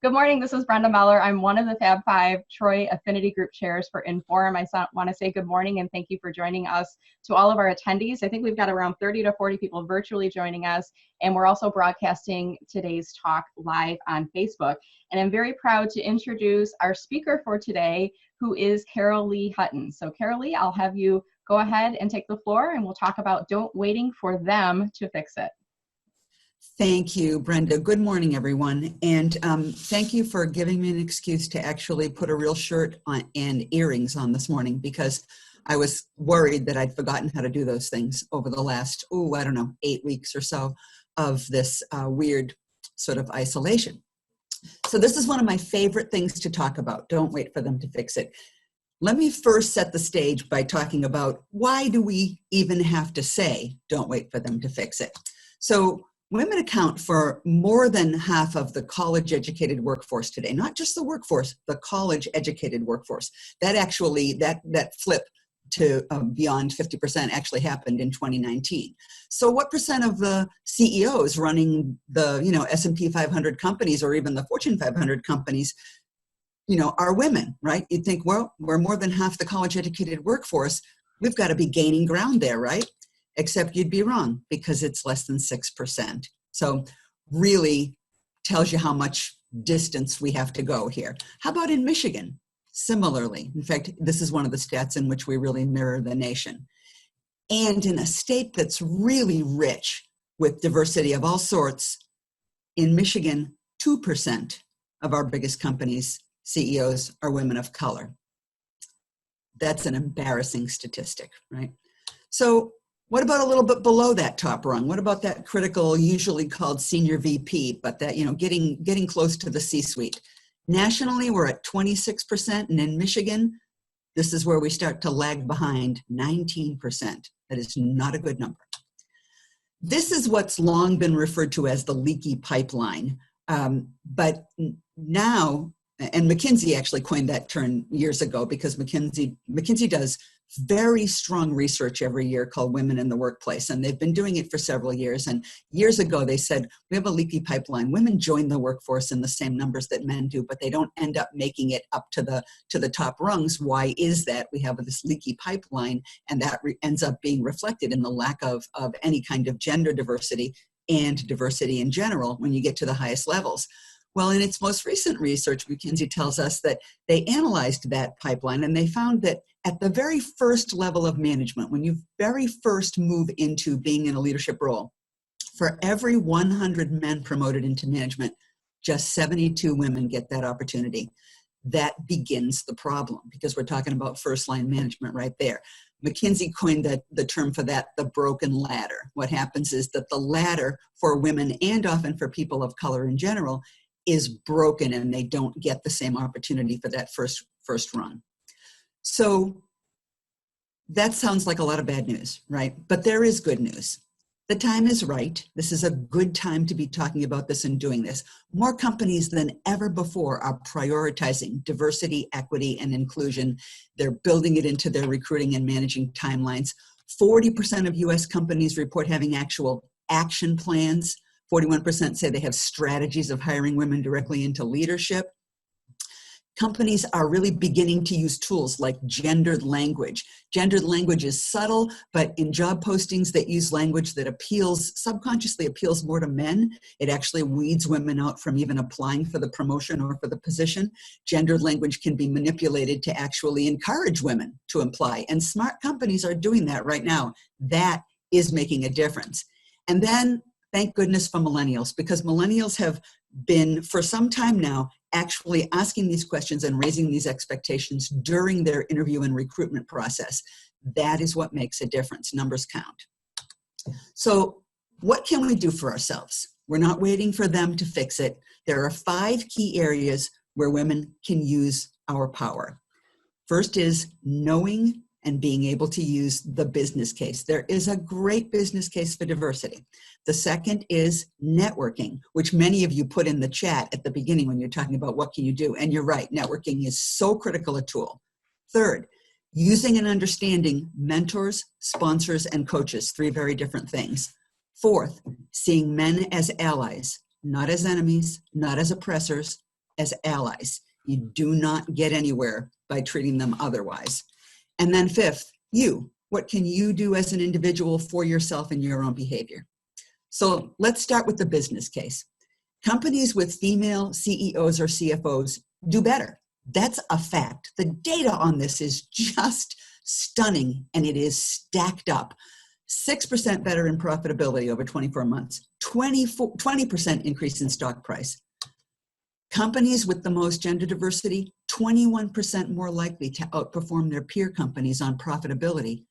Good morning. This is Brenda Meller. I'm one of the Fab Five Troy Affinity Group chairs for Inforum. I want to say good morning and thank you for joining us. To all of our attendees, I think we've got around 30 to 40 people virtually joining us, and we're also broadcasting today's talk live on Facebook. And I'm very proud to introduce our speaker for today, who is Carole Leigh Hutton. So Carole Leigh, I'll have you go ahead and take the floor, and we'll talk about don't waiting for them to fix it. Thank you, Brenda. Good morning, everyone. And thank you for giving me an excuse to actually put a real shirt on and earrings on this morning, because I was worried that I'd forgotten how to do those things over the last, 8 weeks or so of this weird sort of isolation. So this is one of my favorite things to talk about. Don't wait for them to fix it. Let me first set the stage by talking about why do we even have to say, don't wait for them to fix it. So women account for more than half of the college-educated workforce today, not just the workforce, the college-educated workforce. That actually, that flip to beyond 50% actually happened in 2019. So what percent of the CEOs running the S&P 500 companies or even the Fortune 500 companies are women, right? You'd think, well, we're more than half the college-educated workforce. We've got to be gaining ground there, right? Except you'd be wrong, because it's less than 6%. So really tells you how much distance we have to go here. How about in Michigan? Similarly, in fact, this is one of the stats in which we really mirror the nation. And in a state that's really rich with diversity of all sorts, in Michigan, 2% of our biggest companies' CEOs are women of color. That's an embarrassing statistic, right? So what about a little bit below that top rung? What about that critical, usually called senior VP, but that, getting close to the C-suite? Nationally, we're at 26%, and in Michigan, this is where we start to lag behind, 19%. That is not a good number. This is what's long been referred to as the leaky pipeline, but now, and McKinsey actually coined that term years ago, because McKinsey does very strong research every year called Women in the Workplace, and they've been doing it for several years. And years ago, they said, we have a leaky pipeline. Women join the workforce in the same numbers that men do, but they don't end up making it up to the top rungs. Why is that? We have this leaky pipeline, and that ends up being reflected in the lack of any kind of gender diversity and diversity in general when you get to the highest levels. Well, in its most recent research, McKinsey tells us that they analyzed that pipeline, and they found that at the very first level of management, when you very first move into being in a leadership role, for every 100 men promoted into management, just 72 women get that opportunity. That begins the problem, because we're talking about first-line management right there. McKinsey coined the term for that, the broken ladder. What happens is that the ladder for women, and often for people of color in general, is broken, and they don't get the same opportunity for that first run. So that sounds like a lot of bad news, right? But there is good news. The time is right. This is a good time to be talking about this and doing this. More companies than ever before are prioritizing diversity, equity, and inclusion. They're building it into their recruiting and managing timelines. 40% of US companies report having actual action plans. 41% say they have strategies of hiring women directly into leadership. Companies are really beginning to use tools like gendered language. Gendered language is subtle, but in job postings that use language that subconsciously appeals more to men, it actually weeds women out from even applying for the promotion or for the position. Gendered language can be manipulated to actually encourage women to apply, and smart companies are doing that right now. That is making a difference. And then, thank goodness for millennials, because millennials have been, for some time now, actually asking these questions and raising these expectations during their interview and recruitment process. That is what makes a difference. Numbers count. So what can we do for ourselves? We're not waiting for them to fix it. There are 5 key areas where women can use our power. First is knowing and being able to use the business case. There is a great business case for diversity. The second is networking, which many of you put in the chat at the beginning when you're talking about what can you do. And you're right, networking is so critical a tool. Third, using and understanding mentors, sponsors, and coaches, 3 very different things. Fourth, seeing men as allies, not as enemies, not as oppressors, as allies. You do not get anywhere by treating them otherwise. And then fifth, what can you do as an individual for yourself and your own behavior? So let's start with the business case. Companies with female CEOs or CFOs do better. That's a fact. The data on this is just stunning, and it is stacked up. 6% better in profitability over 24 months, 20% increase in stock price. Companies with the most gender diversity, 21% more likely to outperform their peer companies on profitability,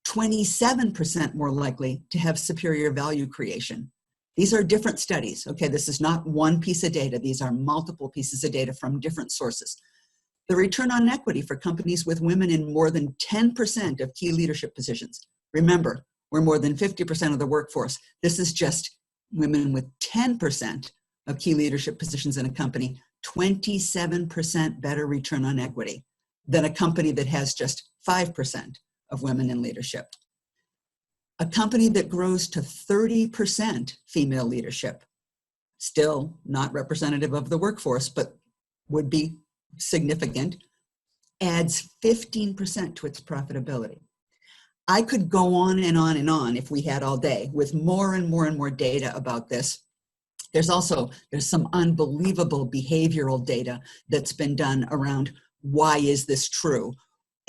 27% more likely to have superior value creation. These are different studies. Okay, this is not one piece of data. These are multiple pieces of data from different sources. The return on equity for companies with women in more than 10% of key leadership positions. Remember, we're more than 50% of the workforce. This is just women with 10% of key leadership positions in a company, 27% better return on equity than a company that has just 5% of women in leadership. A company that grows to 30% female leadership, still not representative of the workforce, but would be significant, adds 15% to its profitability. I could go on and on and on if we had all day with more and more and more data about this. There's some unbelievable behavioral data that's been done around why is this true?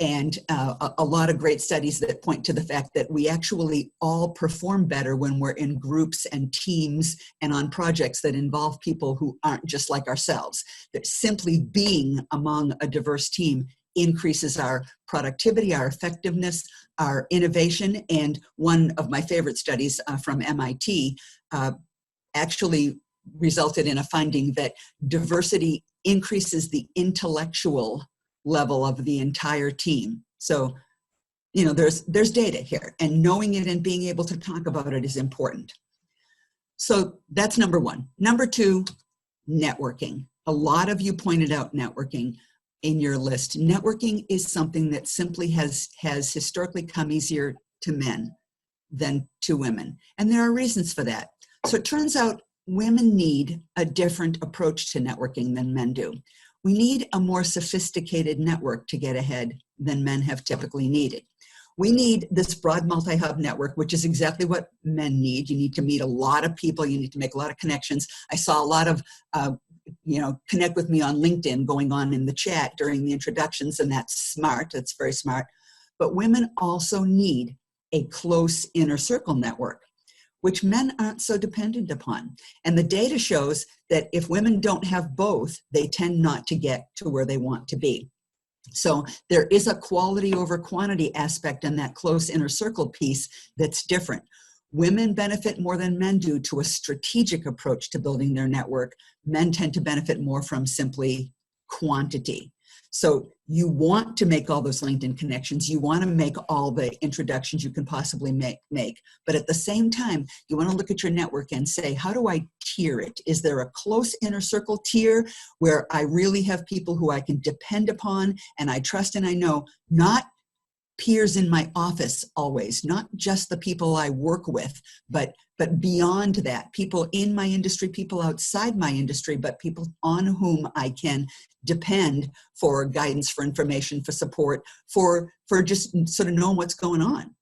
And a lot of great studies that point to the fact that we actually all perform better when we're in groups and teams and on projects that involve people who aren't just like ourselves. That simply being among a diverse team increases our productivity, our effectiveness, our innovation. And one of my favorite studies from MIT actually resulted in a finding that diversity increases the intellectual level of the entire team. So, there's data here, and knowing it and being able to talk about it is important. So that's number one. Number two, networking. A lot of you pointed out networking in your list. Networking is something that simply has historically come easier to men than to women. And there are reasons for that. So it turns out women need a different approach to networking than men do. We need a more sophisticated network to get ahead than men have typically needed. We need this broad multi-hub network, which is exactly what men need. You need to meet a lot of people. You need to make a lot of connections. I saw a lot of, connect with me on LinkedIn going on in the chat during the introductions, and that's smart. That's very smart. But women also need a close inner circle network, which men aren't so dependent upon. And the data shows that if women don't have both, they tend not to get to where they want to be. So there is a quality over quantity aspect in that close inner circle piece that's different. Women benefit more than men do to a strategic approach to building their network. Men tend to benefit more from simply quantity. So you want to make all those LinkedIn connections. You want to make all the introductions you can possibly make. But at the same time, you want to look at your network and say, how do I tier it? Is there a close inner circle tier where I really have people who I can depend upon and I trust and I know, not peers in my office always, not just the people I work with, but beyond that, people in my industry, people outside my industry, but people on whom I can depend for guidance, for information, for support, for just sort of knowing what's going on.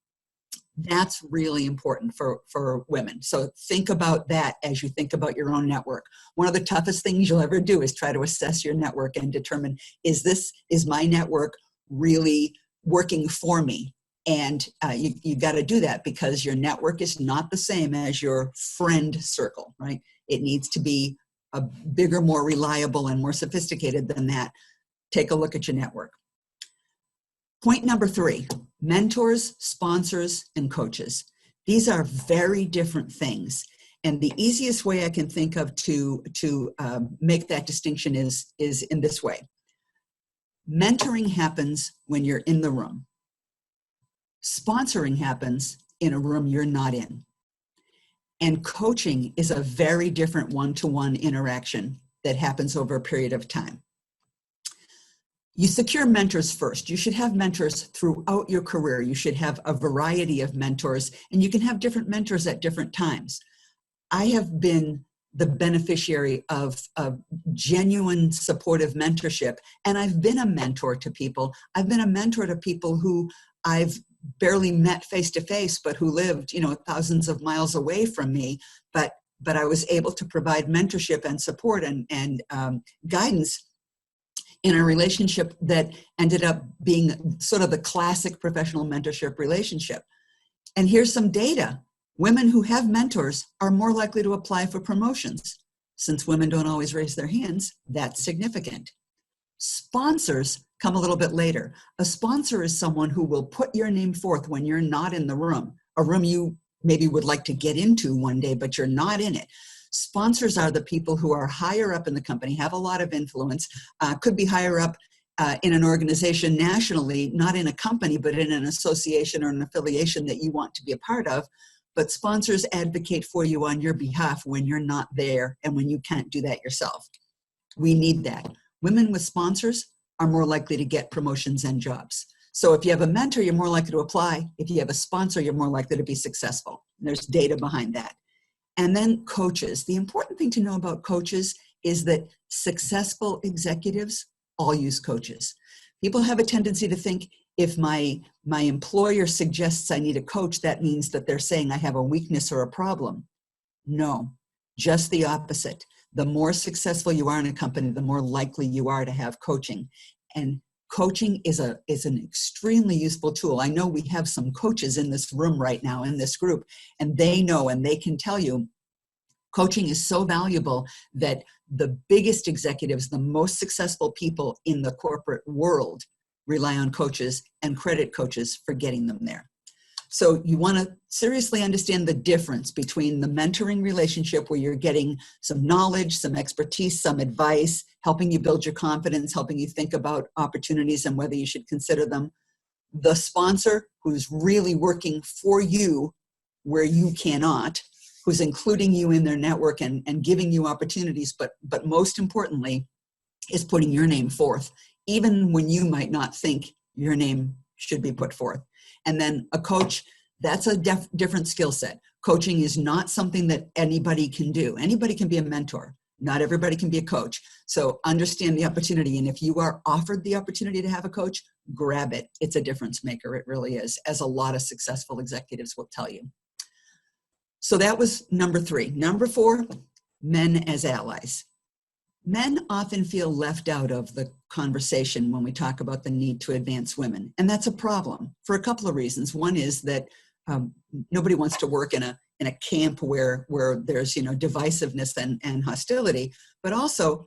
That's really important for women. So think about that as you think about your own network. One of the toughest things you'll ever do is try to assess your network and determine, is my network really working for me? And you got to do that because your network is not the same as your friend circle, right? It needs to be a bigger, more reliable, and more sophisticated than that. Take a look at your network. Point number 3, mentors, sponsors, and coaches. These are very different things. And the easiest way I can think of to make that distinction is in this way. Mentoring happens when you're in the room. Sponsoring happens in a room you're not in. And coaching is a very different one-to-one interaction that happens over a period of time. You secure mentors first. You should have mentors throughout your career. You should have a variety of mentors, and you can have different mentors at different times. I have been the beneficiary of genuine supportive mentorship. And I've been a mentor to people. I've been a mentor to people who I've barely met face to face, but who lived, thousands of miles away from me. But I was able to provide mentorship and support and guidance in a relationship that ended up being sort of the classic professional mentorship relationship. And here's some data. Women who have mentors are more likely to apply for promotions. Since women don't always raise their hands, that's significant. Sponsors come a little bit later. A sponsor is someone who will put your name forth when you're not in the room, a room you maybe would like to get into one day, but you're not in it. Sponsors are the people who are higher up in the company, have a lot of influence, could be higher up in an organization nationally, not in a company, but in an association or an affiliation that you want to be a part of. But sponsors advocate for you on your behalf when you're not there and when you can't do that yourself. We need that. Women with sponsors are more likely to get promotions and jobs. So if you have a mentor, you're more likely to apply. If you have a sponsor, you're more likely to be successful. There's data behind that. And then coaches. The important thing to know about coaches is that successful executives all use coaches. People have a tendency to think if my employer suggests I need a coach, that means that they're saying I have a weakness or a problem. No, just the opposite. The more successful you are in a company, the more likely you are to have coaching. And coaching is an extremely useful tool. I know we have some coaches in this room right now in this group, and they know and they can tell you coaching is so valuable that the biggest executives, the most successful people in the corporate world rely on coaches and credit coaches for getting them there. So you want to seriously understand the difference between the mentoring relationship where you're getting some knowledge, some expertise, some advice, helping you build your confidence, helping you think about opportunities and whether you should consider them. The sponsor who's really working for you where you cannot, who's including you in their network and giving you opportunities, but most importantly, is putting your name forth, even when you might not think your name should be put forth. And then a coach, that's a different skill set. Coaching is not something that anybody can do. Anybody can be a mentor. Not everybody can be a coach. So understand the opportunity. And if you are offered the opportunity to have a coach, grab it. It's a difference maker. It really is, as a lot of successful executives will tell you. So that was number 3. Number 4, men as allies. Men often feel left out of the conversation when we talk about the need to advance women. And that's a problem for a couple of reasons. One is that nobody wants to work in a camp where there's divisiveness and hostility, but also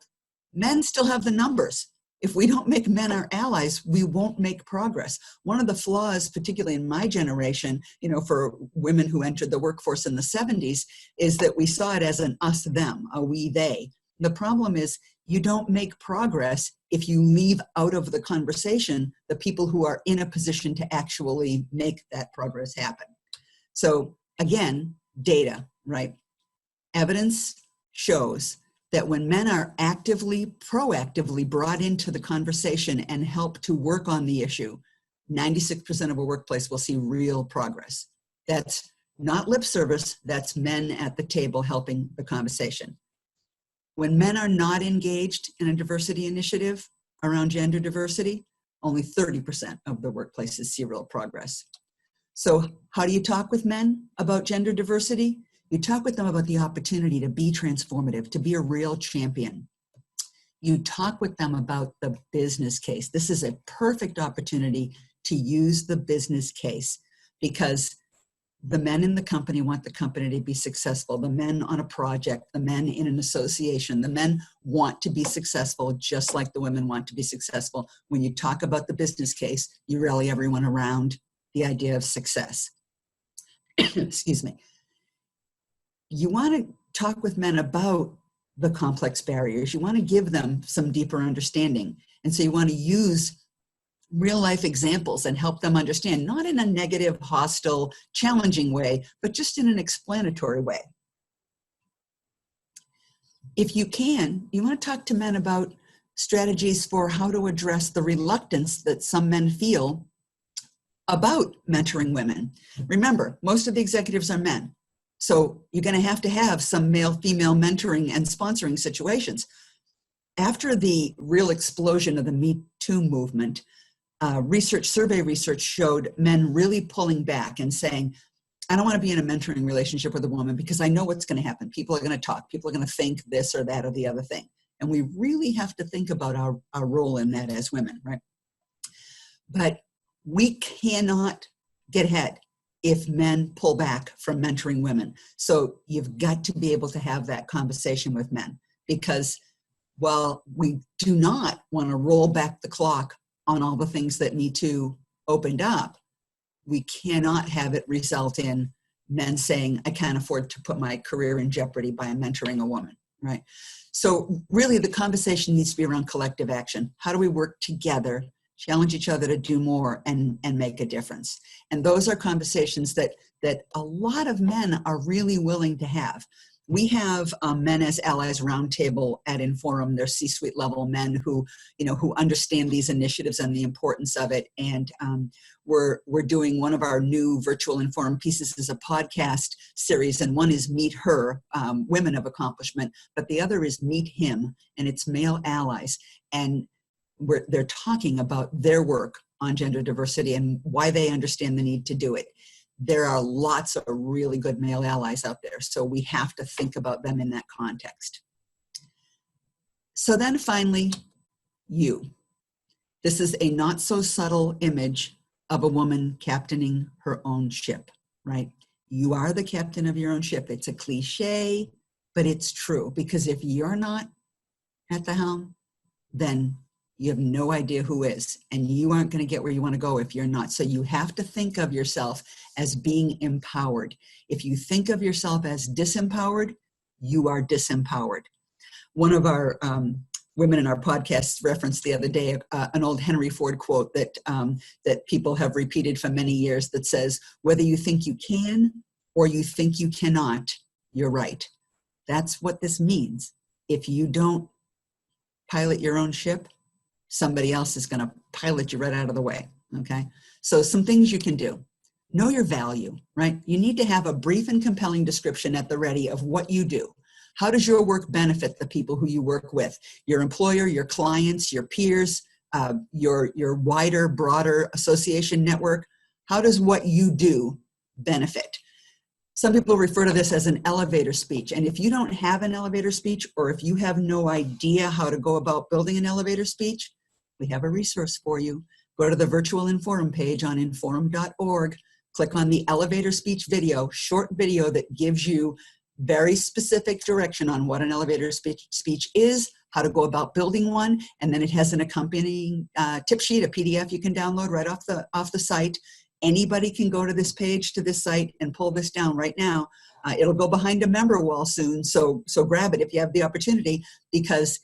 men still have the numbers. If we don't make men our allies, we won't make progress. One of the flaws, particularly in my generation, for women who entered the workforce in the 70s, is that we saw it as an us-them, a we-they. The problem is you don't make progress if you leave out of the conversation the people who are in a position to actually make that progress happen. So again, data, right? Evidence shows that when men are proactively brought into the conversation and help to work on the issue, 96% of a workplace will see real progress. That's not lip service, that's men at the table helping the conversation. When men are not engaged in a diversity initiative around gender diversity, only 30% of the workplaces see real progress. So how do you talk with men about gender diversity? You talk with them about the opportunity to be transformative, to be a real champion. You talk with them about the business case. This is a perfect opportunity to use the business case because the men in the company want the company to be successful. The men on a project, the men in an association, the men want to be successful just like the women want to be successful. When you talk about the business case, you rally everyone around the idea of success. Excuse me. You want to talk with men about the complex barriers. You want to give them some deeper understanding. And so you want to use real life examples and help them understand, not in a negative, hostile, challenging way, but just in an explanatory way. If you can, you want to talk to men about strategies for how to address the reluctance that some men feel about mentoring women. Remember, most of the executives are men. So you're going to have some male-female mentoring and sponsoring situations. After the real explosion of the Me Too movement, survey research showed men really pulling back and saying, I don't want to be in a mentoring relationship with a woman because I know what's going to happen. People are going to talk. People are going to think this or that or the other thing. And we really have to think about our role in that as women, right? But we cannot get ahead if men pull back from mentoring women. So you've got to be able to have that conversation with men, because while we do not want to roll back the clock on all the things that Me Too opened up, we cannot have it result in men saying, I can't afford to put my career in jeopardy by mentoring a woman, right? So really the conversation needs to be around collective action. How do we work together, challenge each other to do more and make a difference? And those are conversations that a lot of men are really willing to have. We have Men as Allies Roundtable at Inforum. They're C-suite level men who understand these initiatives and the importance of it. And we're doing one of our new virtual Inforum pieces as a podcast series, and one is Meet Her, Women of Accomplishment, but the other is Meet Him, and it's male allies. And they're talking about their work on gender diversity and why they understand the need to do it. There are lots of really good male allies out there, so we have to think about them in that context. So then finally, you. This is a not so subtle image of a woman captaining her own ship, right? You are the captain of your own ship. It's a cliche, but it's true, because if you're not at the helm, then you have no idea who is, and you aren't going to get where you want to go if you're not. So you have to think of yourself as being empowered. If you think of yourself as disempowered, you are disempowered. One of our women in our podcast referenced the other day an old Henry Ford quote that people have repeated for many years that says, whether you think you can or you think you cannot, you're right. That's what this means. If you don't pilot your own ship, somebody else is going to pilot you right out of the way, okay? So some things you can do. Know your value, right? You need to have a brief and compelling description at the ready of what you do. How does your work benefit the people who you work with? Your employer, your clients, your peers, your wider, broader association network. How does what you do benefit? Some people refer to this as an elevator speech. And if you don't have an elevator speech, or if you have no idea how to go about building an elevator speech, we have a resource for you. Go to the virtual Inforum page on inforum.org, click on the elevator speech video, short video that gives you very specific direction on what an elevator speech is, how to go about building one, and then it has an accompanying tip sheet, a PDF you can download right off the site. Anybody can go to this page, to this site, and pull this down right now. It'll go behind a member wall soon, so grab it if you have the opportunity, because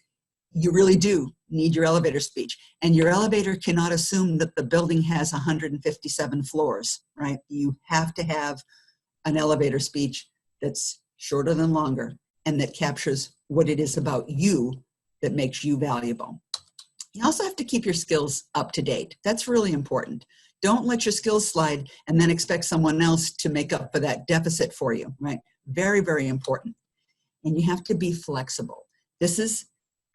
you really do need your elevator speech. And your elevator cannot assume that the building has 157 floors, right? You have to have an elevator speech that's shorter than longer and that captures what it is about you that makes you valuable. You also have to keep your skills up to date. That's really important. Don't let your skills slide and then expect someone else to make up for that deficit for you, right? Very, very important. And you have to be flexible. This is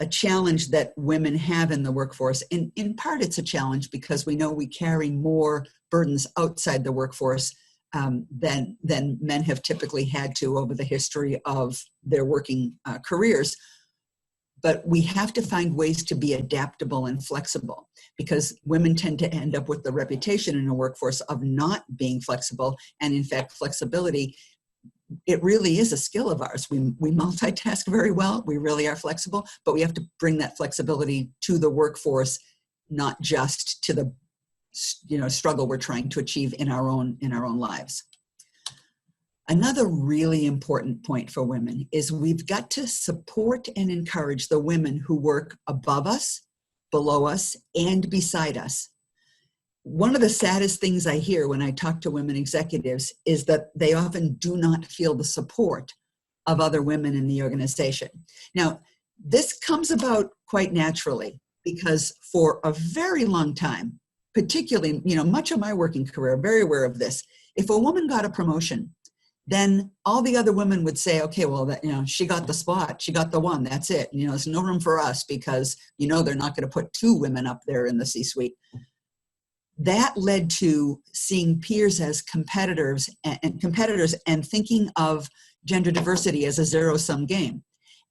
a challenge that women have in the workforce. In part, it's a challenge because we know we carry more burdens outside the workforce than men have typically had to over the history of their working careers. But we have to find ways to be adaptable and flexible, because women tend to end up with the reputation in the workforce of not being flexible. And in fact, flexibility, it really is a skill of ours. We multitask very well. We really are flexible, but we have to bring that flexibility to the workforce, not just to the struggle we're trying to achieve in our own lives. Another really important point for women is we've got to support and encourage the women who work above us, below us, and beside us. One of the saddest things I hear when I talk to women executives is that they often do not feel the support of other women in the organization. Now, this comes about quite naturally because for a very long time, particularly, much of my working career, very aware of this, if a woman got a promotion, then all the other women would say, okay, well, that, she got the spot, she got the one, that's it. There's no room for us because, they're not going to put two women up there in the C-suite. That led to seeing peers as competitors and thinking of gender diversity as a zero-sum game.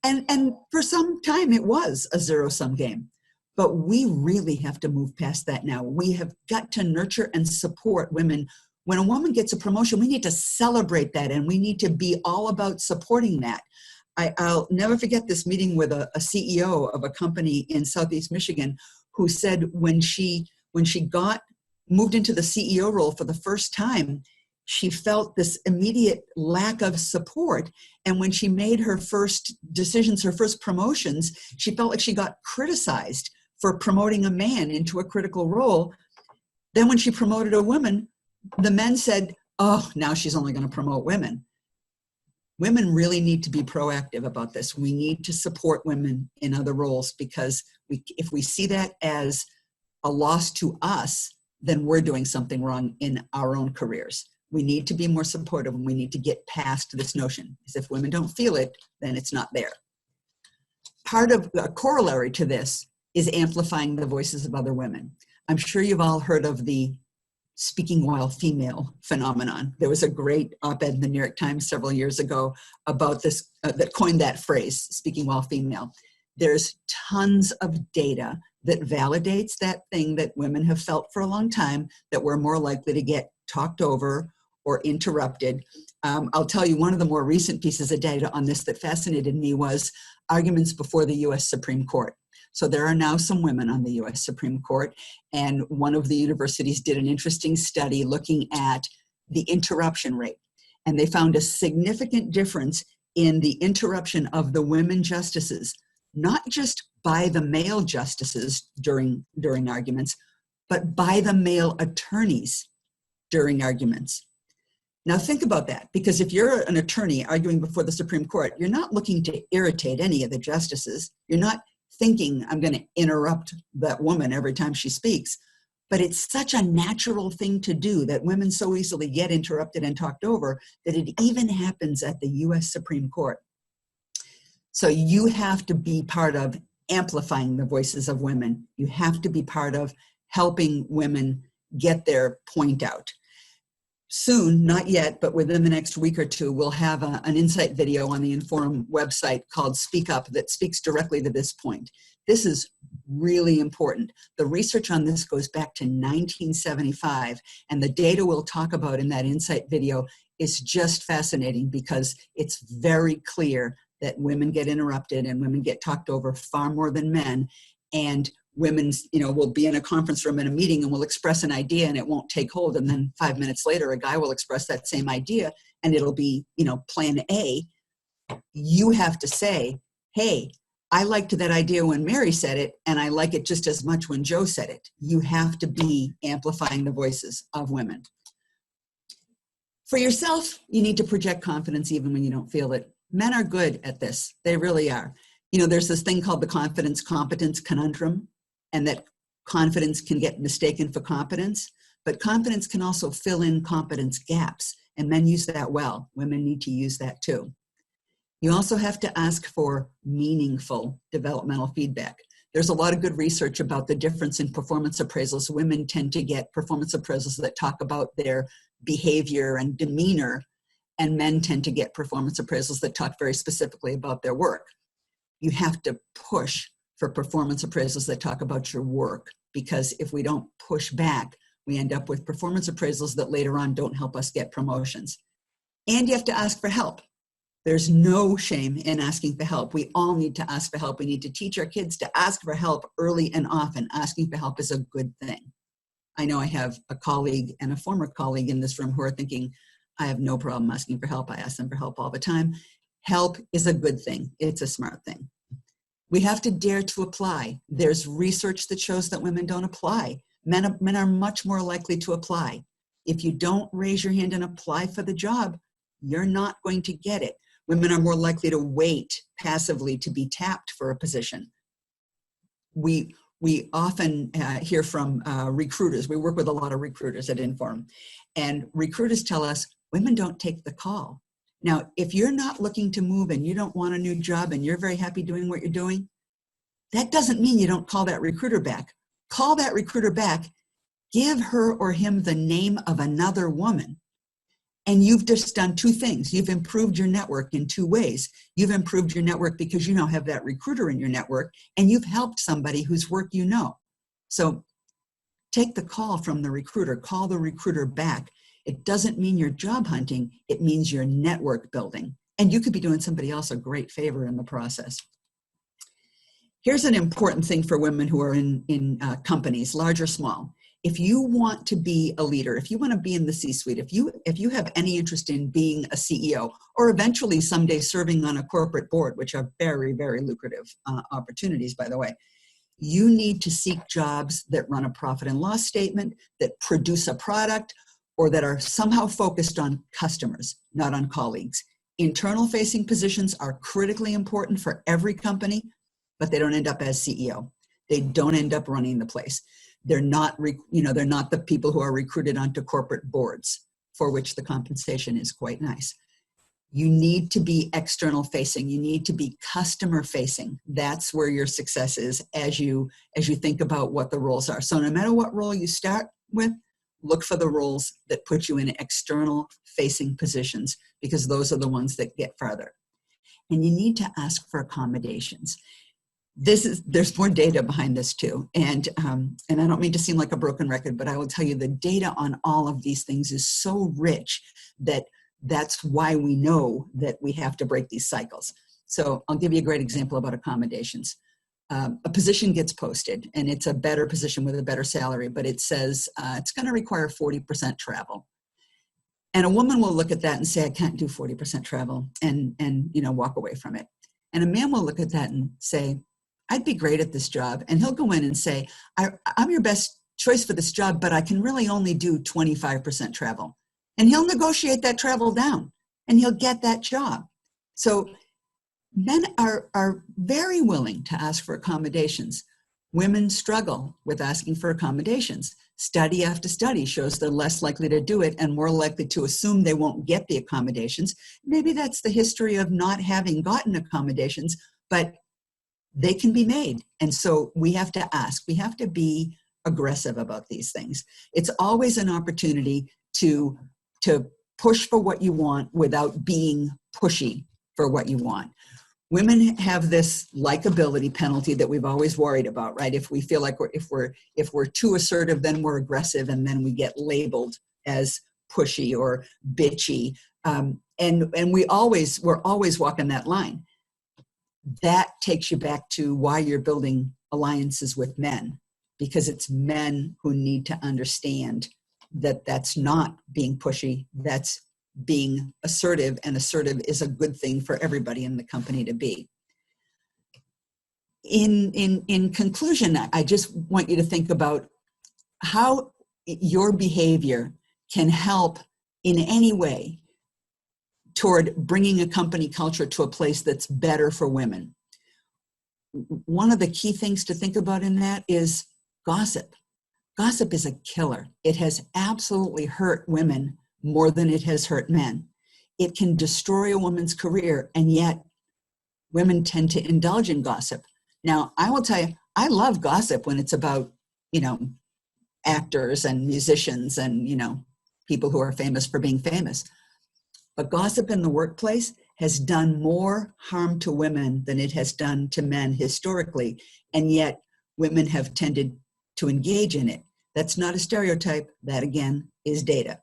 And for some time it was a zero-sum game. But we really have to move past that now. We have got to nurture and support women. When a woman gets a promotion, we need to celebrate that, and we need to be all about supporting that. I'll never forget this meeting with a CEO of a company in Southeast Michigan who said when she moved into the CEO role for the first time, she felt this immediate lack of support. And when she made her first decisions, her first promotions, she felt like she got criticized for promoting a man into a critical role. Then when she promoted a woman, the men said, oh, now she's only going to promote women. Women really need to be proactive about this. We need to support women in other roles, because if we see that as a loss to us, then we're doing something wrong in our own careers. We need to be more supportive, and we need to get past this notion, because if women don't feel it, then it's not there. Part of a corollary to this is amplifying the voices of other women. I'm sure you've all heard of the speaking while female phenomenon. There was a great op-ed in the New York Times several years ago about this, that coined that phrase, speaking while female. There's tons of data that validates that thing that women have felt for a long time, that we're more likely to get talked over or interrupted. I'll tell you, one of the more recent pieces of data on this that fascinated me was arguments before the US Supreme Court. So there are now some women on the US Supreme Court, and one of the universities did an interesting study looking at the interruption rate. And they found a significant difference in the interruption of the women justices, not just by the male justices during arguments, but by the male attorneys during arguments. Now think about that, because if you're an attorney arguing before the Supreme Court, you're not looking to irritate any of the justices. You're not thinking, I'm going to interrupt that woman every time she speaks. But it's such a natural thing to do that women so easily get interrupted and talked over that it even happens at the US Supreme Court. So you have to be part of amplifying the voices of women. You have to be part of helping women get their point out. Soon, not yet, but within the next week or two, we'll have an insight video on the Inforum website called Speak Up that speaks directly to this point. This is really important. The research on this goes back to 1975, and the data we'll talk about in that insight video is just fascinating, because it's very clear that women get interrupted and women get talked over far more than men. And women, will be in a conference room in a meeting and will express an idea and it won't take hold. And then 5 minutes later, a guy will express that same idea and it'll be, plan A. You have to say, hey, I liked that idea when Mary said it, and I like it just as much when Joe said it. You have to be amplifying the voices of women. For yourself, you need to project confidence even when you don't feel it. Men are good at this. They really are. There's this thing called the confidence-competence conundrum, and that confidence can get mistaken for competence, but confidence can also fill in competence gaps, and men use that well. Women need to use that too. You also have to ask for meaningful developmental feedback. There's a lot of good research about the difference in performance appraisals. Women tend to get performance appraisals that talk about their behavior and demeanor, and men tend to get performance appraisals that talk very specifically about their work. You have to push for performance appraisals that talk about your work, because if we don't push back, we end up with performance appraisals that later on don't help us get promotions. And you have to ask for help. There's no shame in asking for help. We all need to ask for help. We need to teach our kids to ask for help early and often. Asking for help is a good thing. I know I have a colleague and a former colleague in this room who are thinking, I have no problem asking for help. I ask them for help all the time. Help is a good thing. It's a smart thing. We have to dare to apply. There's research that shows that women don't apply. Men are much more likely to apply. If you don't raise your hand and apply for the job, you're not going to get it. Women are more likely to wait passively to be tapped for a position. We often hear from recruiters. We work with a lot of recruiters at Inforum, and recruiters tell us women don't take the call. Now, if you're not looking to move and you don't want a new job and you're very happy doing what you're doing, that doesn't mean you don't call that recruiter back. Call that recruiter back, give her or him the name of another woman. And you've just done two things. You've improved your network in two ways. You've improved your network because you now have that recruiter in your network, and you've helped somebody whose work you know. So take the call from the recruiter, call the recruiter back. It doesn't mean you're job hunting, it means you're network building. And you could be doing somebody else a great favor in the process. Here's an important thing for women who are in companies, large or small. If you want to be a leader, if you want to be in the C-suite, if you have any interest in being a CEO, or eventually someday serving on a corporate board, which are very, very lucrative opportunities, by the way, you need to seek jobs that run a profit and loss statement, that produce a product, or that are somehow focused on customers, not on colleagues. Internal facing positions are critically important for every company, but they don't end up as CEO. They don't end up running the place. They're not, they're not the people who are recruited onto corporate boards, for which the compensation is quite nice. You need to be external facing. You need to be customer facing. That's where your success is as you think about what the roles are. So no matter what role you start with, look for the roles that put you in external facing positions, because those are the ones that get farther. And you need to ask for accommodations. There's more data behind this too. And I don't mean to seem like a broken record, but I will tell you the data on all of these things is so rich that that's why we know that we have to break these cycles. So I'll give you a great example about accommodations. A position gets posted and it's a better position with a better salary, but it says it's going to require 40% travel. And a woman will look at that and say, I can't do 40% travel, and walk away from it. And a man will look at that and say, I'd be great at this job. And he'll go in and say, I'm your best choice for this job, but I can really only do 25% travel. And he'll negotiate that travel down and he'll get that job. So men are very willing to ask for accommodations. Women struggle with asking for accommodations. Study after study shows they're less likely to do it and more likely to assume they won't get the accommodations. Maybe that's the history of not having gotten accommodations, but they can be made. And so we have to ask, we have to be aggressive about these things. It's always an opportunity to push for what you want without being pushy for what you want. Women have this likability penalty that we've always worried about, right? If we feel like if we're too assertive, then we're aggressive, and then we get labeled as pushy or bitchy. And we're always walking that line. That takes you back to why you're building alliances with men, because it's men who need to understand that that's not being pushy, that's being assertive, and assertive is a good thing for everybody in the company to be. In conclusion, I just want you to think about how your behavior can help in any way toward bringing a company culture to a place that's better for women. One of the key things to think about in that is gossip. Gossip is a killer. It has absolutely hurt women more than it has hurt men. It can destroy a woman's career, and yet women tend to indulge in gossip. Now, I will tell you, I love gossip when it's about, actors and musicians and, people who are famous for being famous. But gossip in the workplace has done more harm to women than it has done to men historically, and yet women have tended to engage in it. That's not a stereotype. That, again, is data.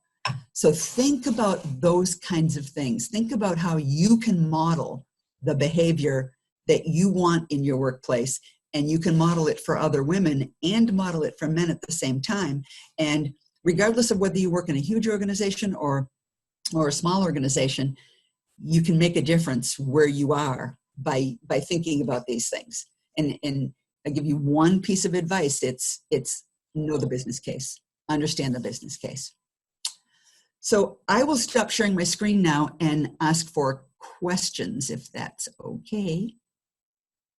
So think about those kinds of things. Think about how you can model the behavior that you want in your workplace, and you can model it for other women and model it for men at the same time. And regardless of whether you work in a huge organization or a small organization, you can make a difference where you are by thinking about these things. And I give you one piece of advice. It's know the business case, understand the business case. So I will stop sharing my screen now and ask for questions, if that's okay.